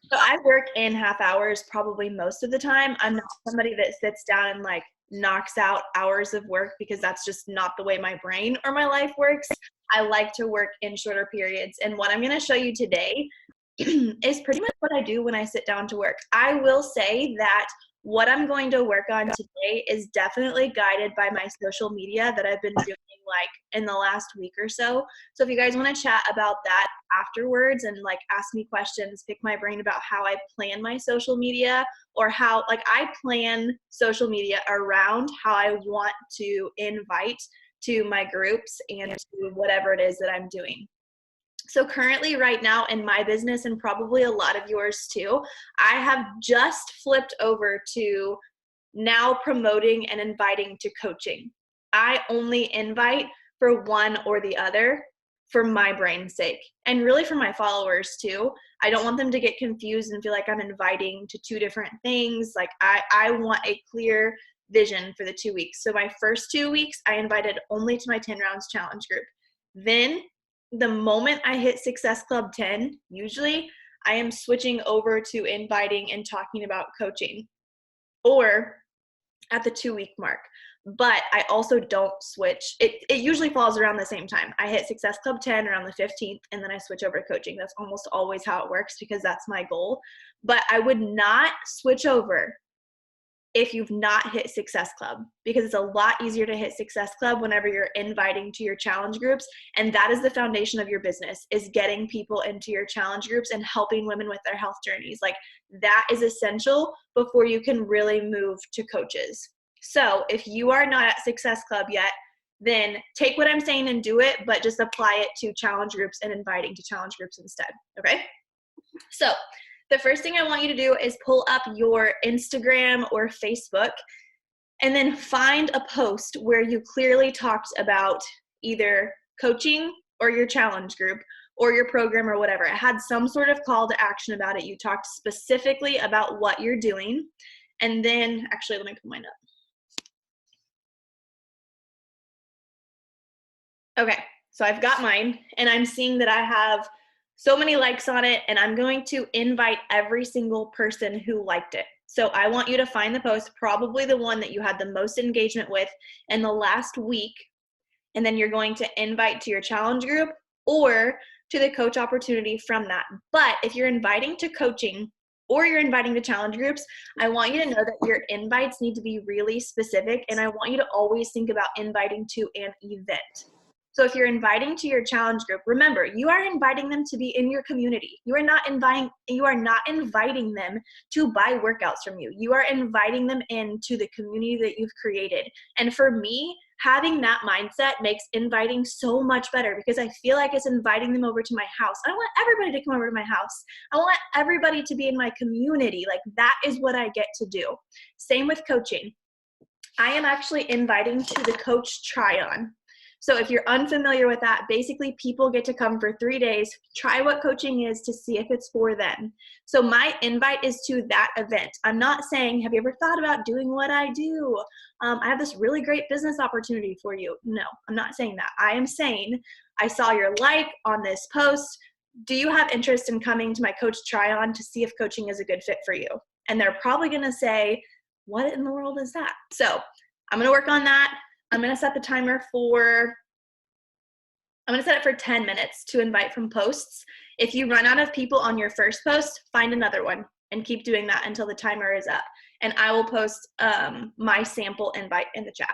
So I work in half hours probably most of the time. I'm not somebody that sits down and like knocks out hours of work because that's just not the way my brain or my life works. I like to work in shorter periods. And what I'm going to show you today is pretty much what I do when I sit down to work. I will say that what I'm going to work on today is definitely guided by my social media that I've been doing like in the last week or so. So if you guys want to chat about that afterwards and like ask me questions, pick my brain about how I plan my social media or how like I plan social media around how I want to invite to my groups and to whatever it is that I'm doing. So currently right now in my business and probably a lot of yours too, I have just flipped over to now promoting and inviting to coaching. I only invite for one or the other for my brain's sake and really for my followers too. I don't want them to get confused and feel like I'm inviting to two different things. Like I want a clear vision for the 2 weeks. So my first 2 weeks, I invited only to my 10 rounds challenge group. Then the moment I hit Success Club 10, usually I am switching over to inviting and talking about coaching or at the 2 week mark. But I also don't switch. It usually falls around the same time. I hit Success Club 10 around the 15th, and then I switch over to coaching. That's almost always how it works because that's my goal. But I would not switch over if you've not hit Success Club, because it's a lot easier to hit Success Club whenever you're inviting to your challenge groups. And that is the foundation of your business, is getting people into your challenge groups and helping women with their health journeys. Like that is essential before you can really move to coaches. So if you are not at Success Club yet, then take what I'm saying and do it, but just apply it to challenge groups and inviting to challenge groups instead. Okay. So the first thing I want you to do is pull up your Instagram or Facebook and then find a post where you clearly talked about either coaching or your challenge group or your program or whatever. It had some sort of call to action about it. You talked specifically about what you're doing. And then, actually, let me pull mine up. Okay, so I've got mine and I'm seeing that I have so many likes on it, and I'm going to invite every single person who liked it. So I want you to find the post, probably the one that you had the most engagement with in the last week, and then you're going to invite to your challenge group or to the coach opportunity from that. But if you're inviting to coaching or you're inviting to challenge groups, I want you to know that your invites need to be really specific, and I want you to always think about inviting to an event. So if you're inviting to your challenge group, remember, you are inviting them to be in your community. You are not inviting them to buy workouts from you. You are inviting them into the community that you've created. And for me, having that mindset makes inviting so much better because I feel like it's inviting them over to my house. I want everybody to come over to my house. I want everybody to be in my community. Like that is what I get to do. Same with coaching. I am actually inviting to the coach try-on. So if you're unfamiliar with that, basically people get to come for 3 days, try what coaching is to see if it's for them. So my invite is to that event. I'm not saying, have you ever thought about doing what I do? I have this really great business opportunity for you. No, I'm not saying that. I am saying, I saw your like on this post. Do you have interest in coming to my coach try-on to see if coaching is a good fit for you? And they're probably going to say, what in the world is that? So I'm going to work on that. I'm going to set the timer for, I'm going to set it for 10 minutes to invite from posts. If you run out of people on your first post, find another one and keep doing that until the timer is up. And I will post my sample invite in the chat.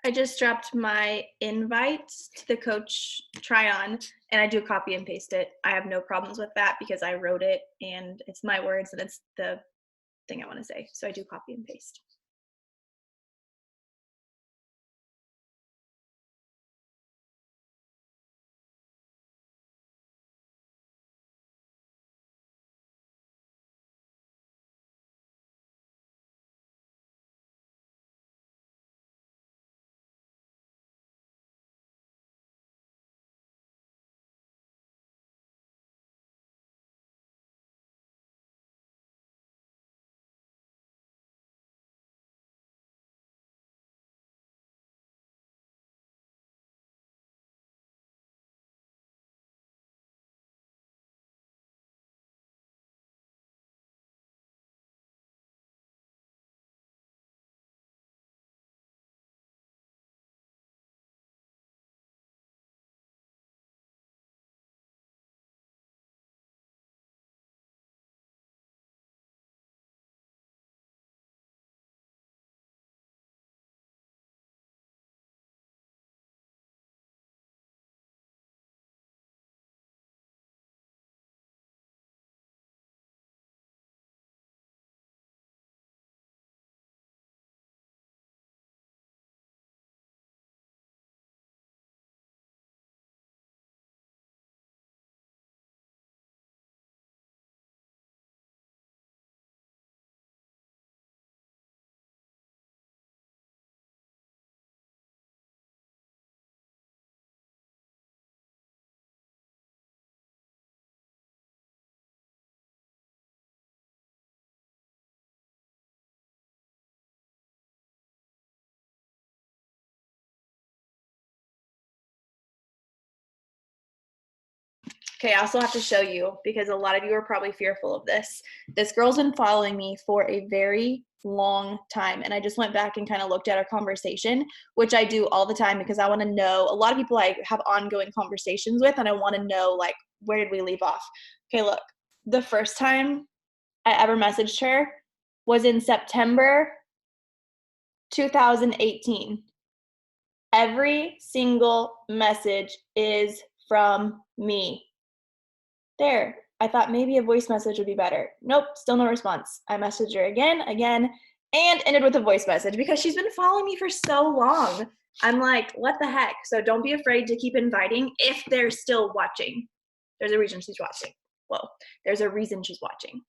I just dropped my invite to the coach try on and I do copy and paste it. I have no problems with that because I wrote it and it's my words and it's the thing I want to say. So I do copy and paste. Okay, I also have to show you because a lot of you are probably fearful of this. This girl's been following me for a very long time. And I just went back and kind of looked at our conversation, which I do all the time because I want to know a lot of people I have ongoing conversations with, and I want to know, like, where did we leave off? Okay, look, the first time I ever messaged her was in September 2018. Every single message is from me. There. I thought maybe a voice message would be better. Nope, still no response. I messaged her again, and ended with a voice message because she's been following me for so long. I'm like, what the heck? So don't be afraid to keep inviting if they're still watching. There's a reason she's watching. Well, there's a reason she's watching.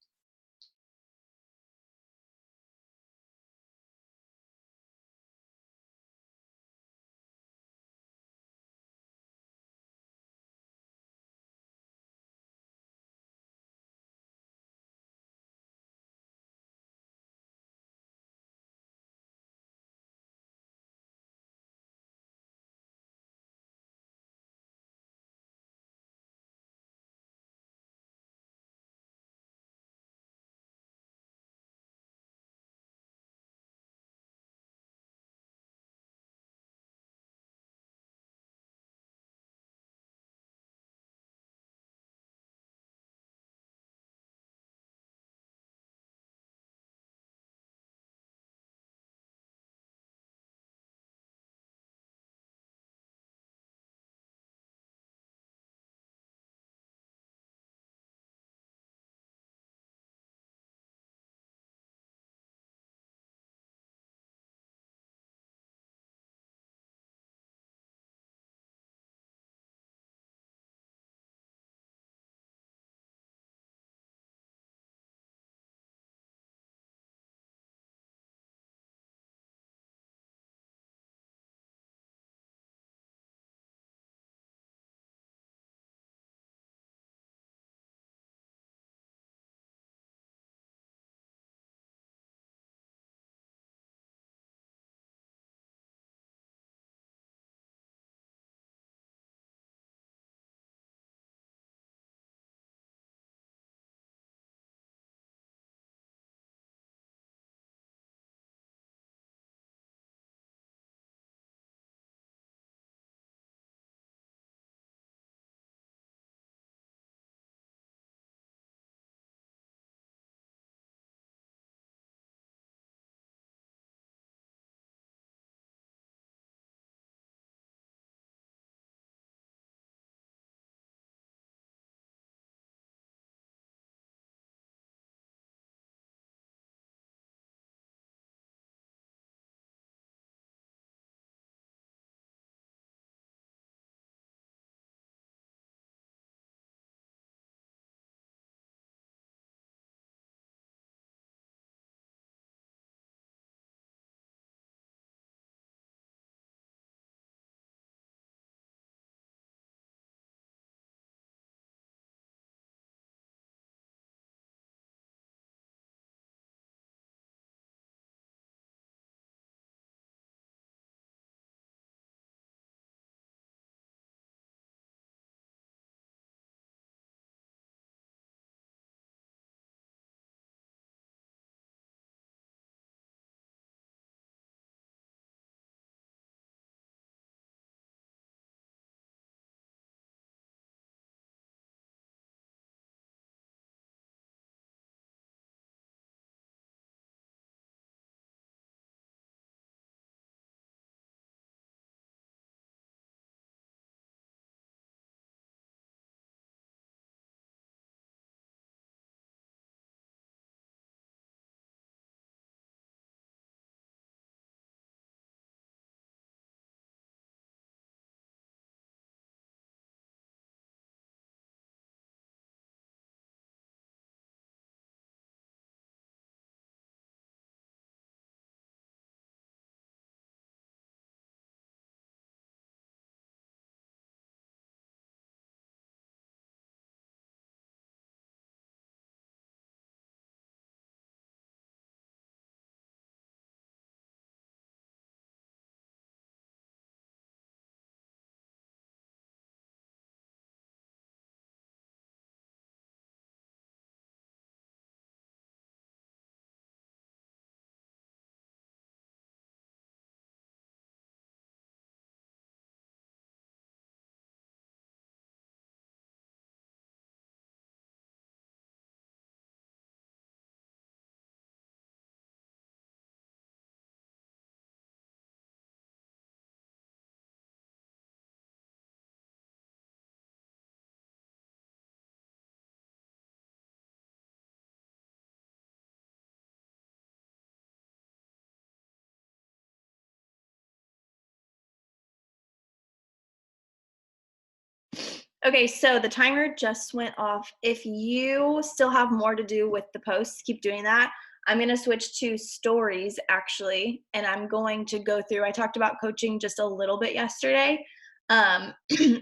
Okay, so the timer just went off. If you still have more to do with the posts, keep doing that. I'm going to switch to stories actually, and I'm going to go through. I talked about coaching just a little bit yesterday. Um,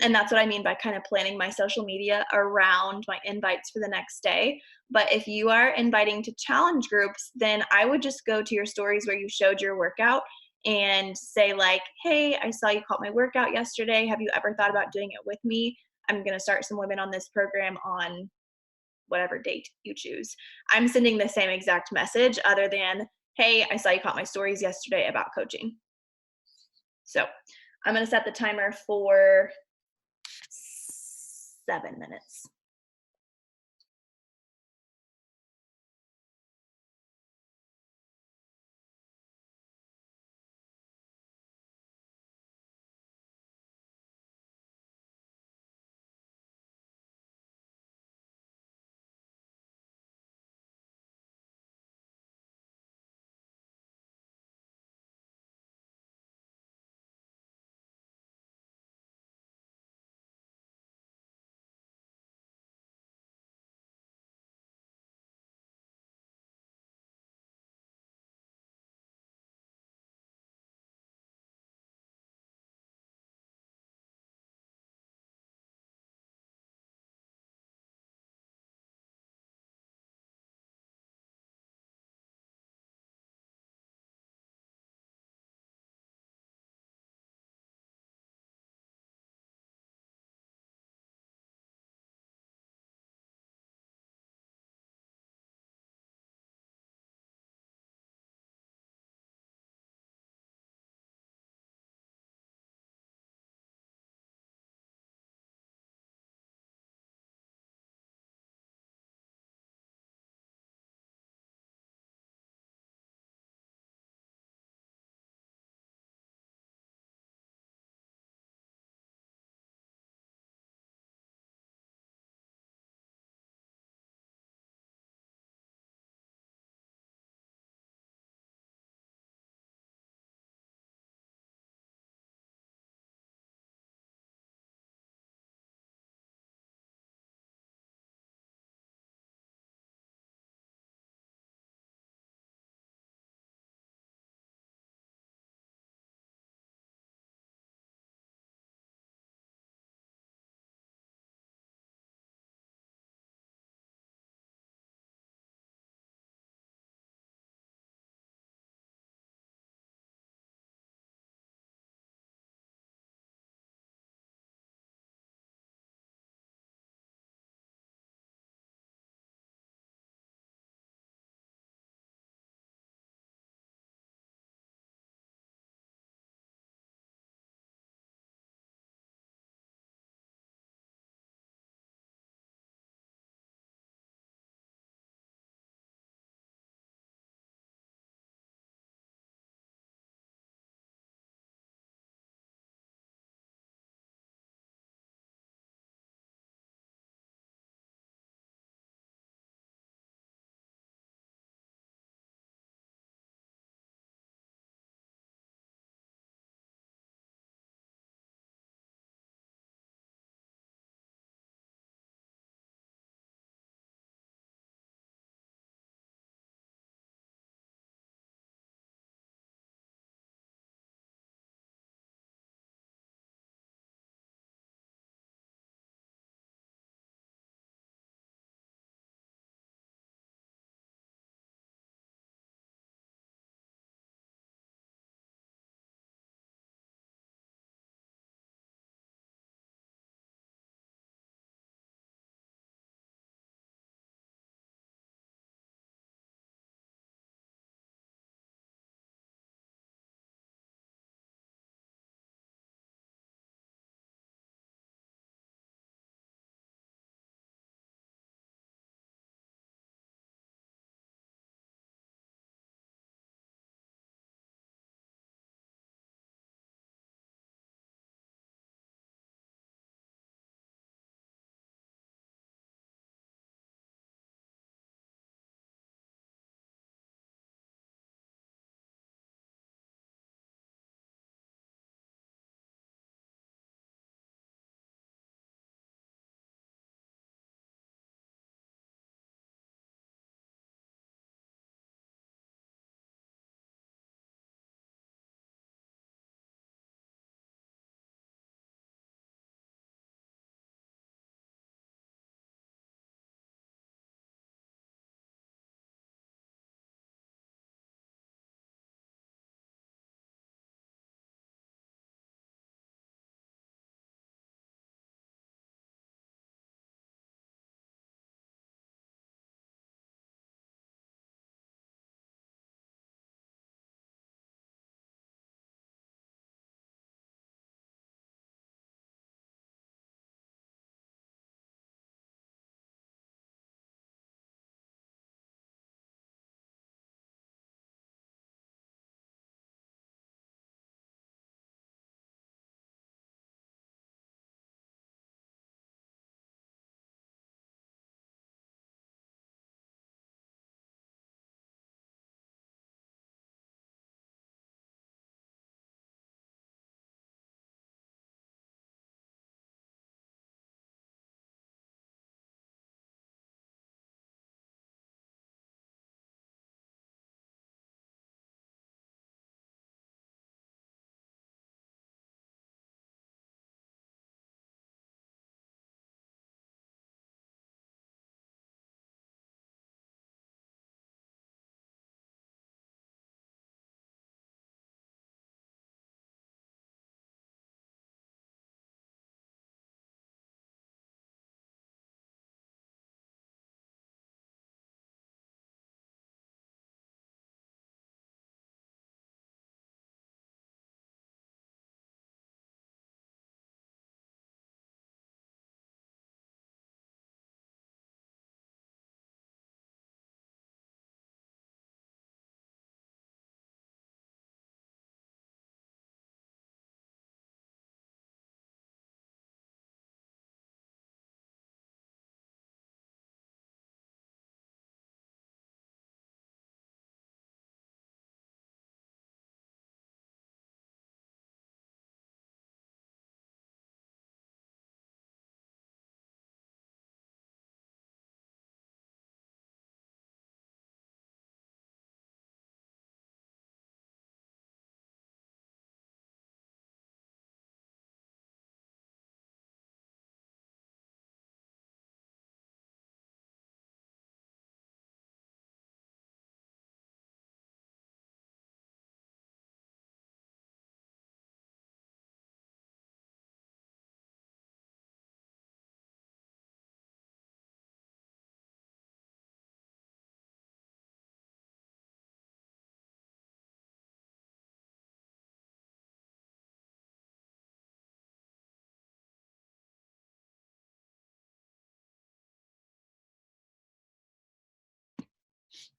and that's what I mean by kind of planning my social media around my invites for the next day. But if you are inviting to challenge groups, then I would just go to your stories where you showed your workout and say, like, hey, I saw you caught my workout yesterday. Have you ever thought about doing it with me? I'm going to start some women on this program on whatever date you choose. I'm sending the same exact message other than, hey, I saw you caught my stories yesterday about coaching. So I'm going to set the timer for 7 minutes.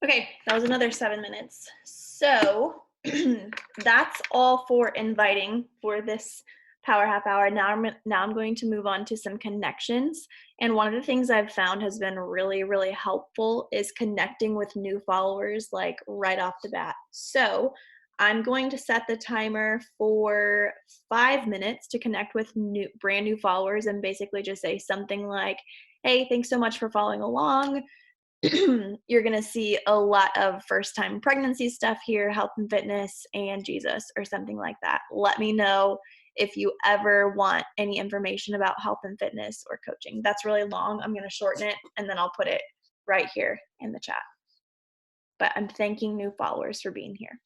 Okay, that was another 7 minutes. So that's all for inviting for this power half hour. Now I'm going to move on to some connections. And one of the things I've found has been really, really helpful is connecting with new followers like right off the bat. So I'm going to set the timer for 5 minutes to connect with brand new followers and basically just say something like, hey, thanks so much for following along. You're going to see a lot of first time pregnancy stuff here, health and fitness, and Jesus, or something like that. Let me know if you ever want any information about health and fitness or coaching. That's really long. I'm going to shorten it and then I'll put it right here in the chat. But I'm thanking new followers for being here.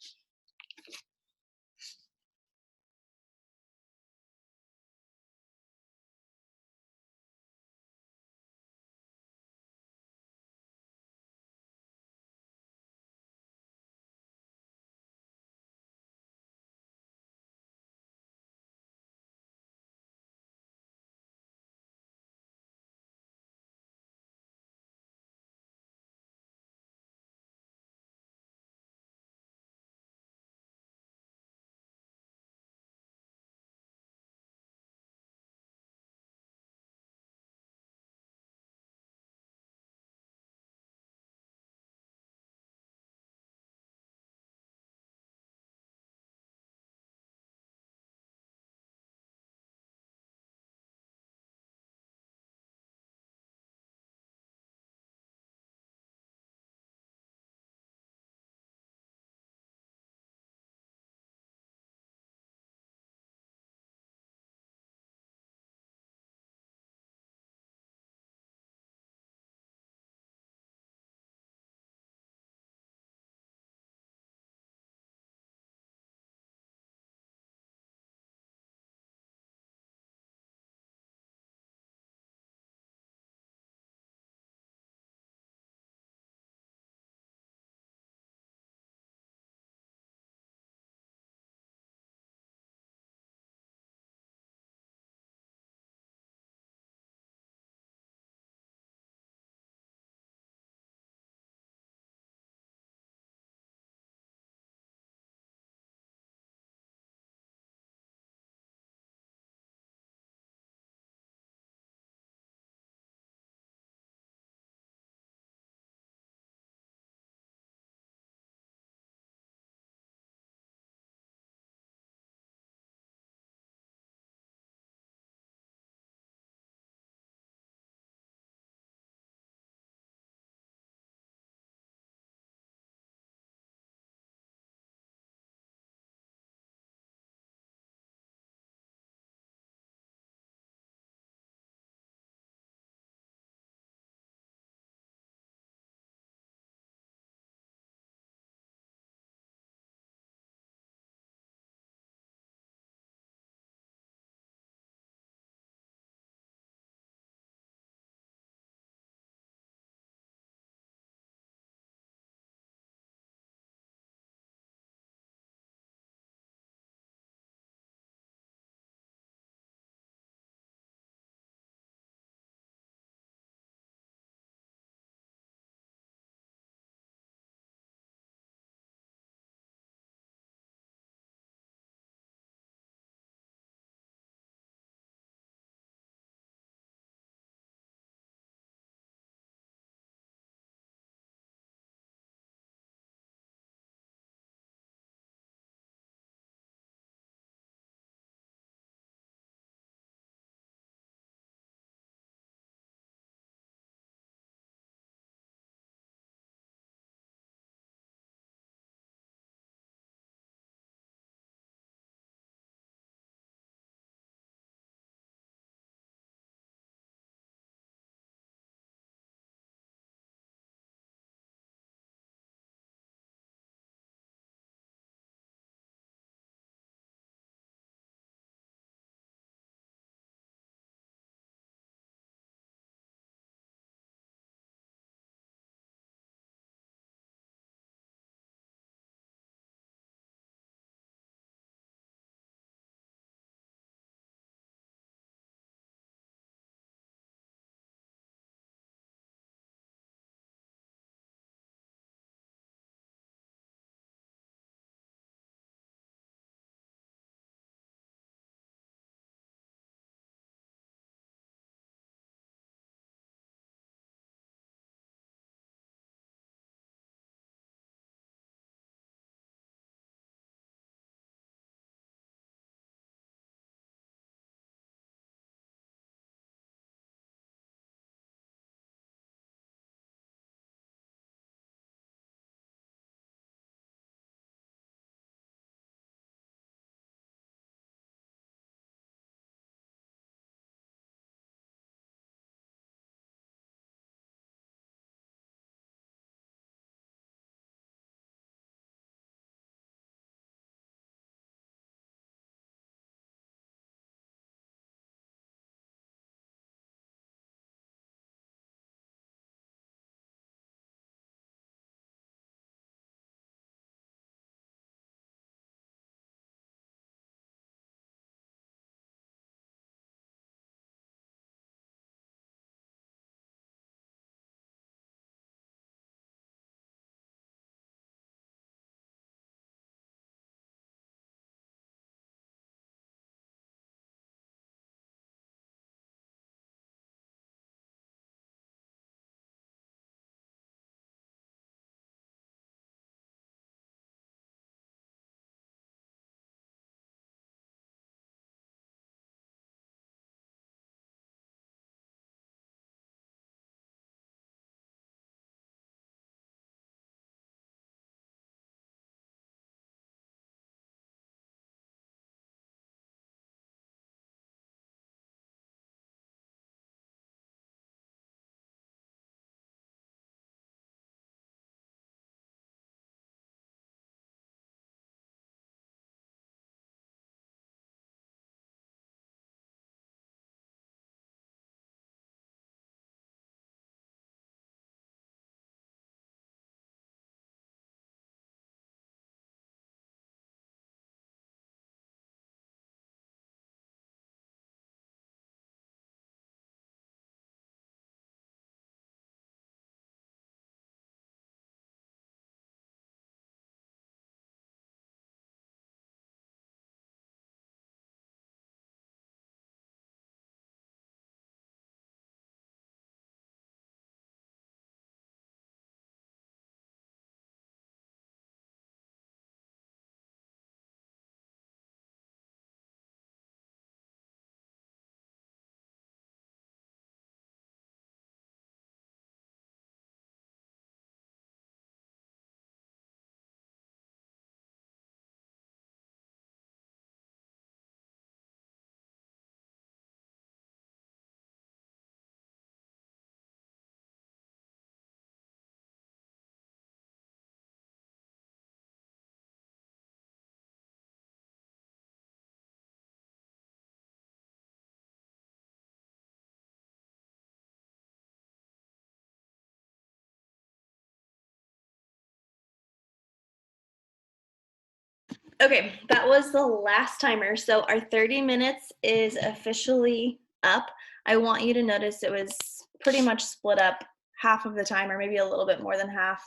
Okay, that was the last timer. So our 30 minutes is officially up. I want you to notice it was pretty much split up half of the time, or maybe a little bit more than half,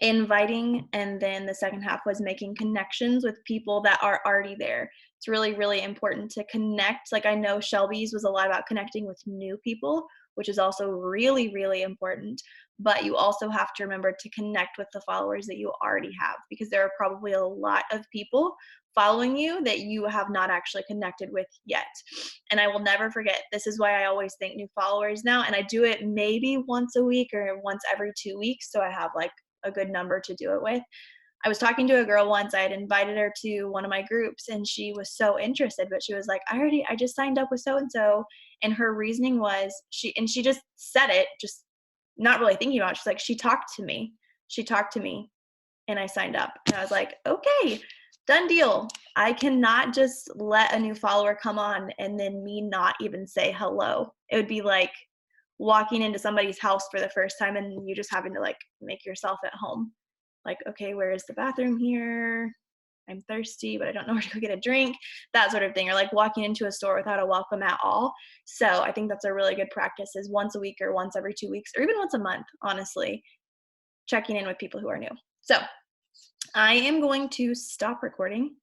inviting, and then the second half was making connections with people that are already there. It's really, really important to connect. Like I know Shelby's was a lot about connecting with new people, which is also really, really important. But you also have to remember to connect with the followers that you already have, because there are probably a lot of people following you that you have not actually connected with yet. And I will never forget, this is why I always thank new followers now. And I do it maybe once a week or once every 2 weeks. So I have like a good number to do it with. I was talking to a girl once. I had invited her to one of my groups and she was so interested, but she was like, I just signed up with so and so. And her reasoning was she just said it, just not really thinking about it. She's like, she talked to me. She talked to me and I signed up. And I was like, okay, done deal. I cannot just let a new follower come on and then me not even say hello. It would be like walking into somebody's house for the first time and you just having to like make yourself at home. Like, okay, where is the bathroom here? I'm thirsty, but I don't know where to go get a drink, that sort of thing. Or like walking into a store without a welcome at all. So I think that's a really good practice, is once a week or once every 2 weeks or even once a month, honestly, checking in with people who are new. So I am going to stop recording